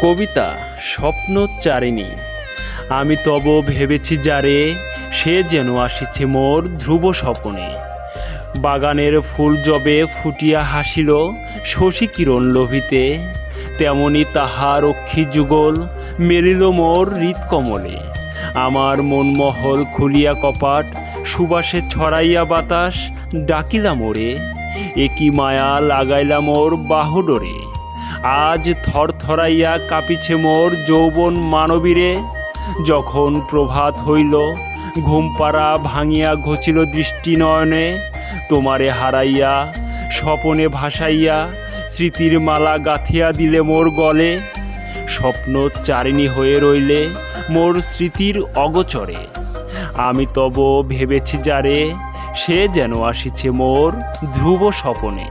কবিতা স্বপ্নচারিণী। আমি তব ভেবেছি যারে, সে যেন আসিছে মোর ধ্রুব স্বপনে। বাগানের ফুল যবে ফুটিয়া হাসিল শশী কিরণ লোভিতে, তেমনি তাহার অক্ষি যুগল মেলিল মোর হৃৎকমলে। আমার মনমহল খুলিয়া কপাট, সুবাসে ছড়াইয়া বাতাস ডাকিলা মোরে। একই মায়া লাগাইলা মোর বাহুডোরে, আজ থরথরাইয়া কাঁপিছে মোর যৌবন মানবীরে। যখন প্রভাত হইল ঘুমপাড়া ভাঙিয়া ঘোচিল দৃষ্টি নয়নে, তোমারে হারাইয়া স্বপনে ভাসাইয়া স্মৃতির মালা গাঁথিয়া দিলে মোর গলে। স্বপ্নচারিণী হয়ে রইলে মোর স্মৃতির অগোচরে। আমি তব ভেবেছি যারে, সে যেন আসিছে মোর ধ্রুব স্বপনে।